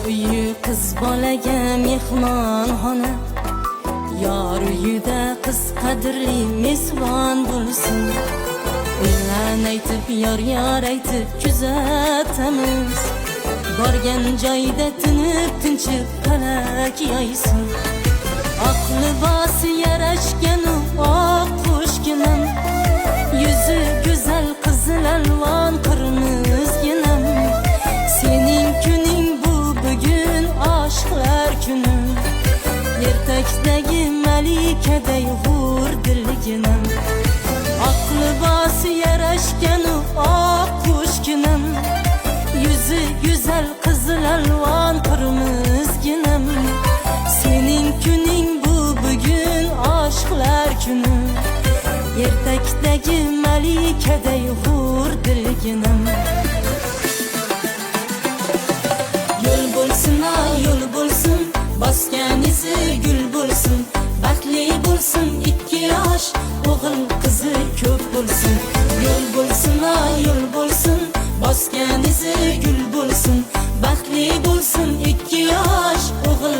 uyi qiz bolaga mehmonxona, yor uyida qiz qadrli mezbon bo'lsin. O'ylan aytib, yor aytib kuzatamiz, borgan joyda tinib tinchib falak yoysin. Oq libosi yarashgan oq qo'shginam, yuzi go'zal qizil alvon qirmizginam. Sening kuning bu bugun oshqlar kuni, ertakdagi malikaday hur dilginam. Oq libosi yarashgan oq qo'shginam, yuzi go'zal qizil alvon qirmizginam. Sening kuning bu bugun oshqlar kuni, ertakdagi malikaday hur dilginam. Yo'l bo'lsin, yo'l bo'lsin, bosgan izi gul bo'lsin. Baxtli bo'lsin, 2 yosh o'g'il qizi ko'p bo'lsin. Yo'l bo'lsin, yo'l bo'lsin, bosgan izi gul bo'lsin. Baxtli bo'lsin, 2 yosh o'g'il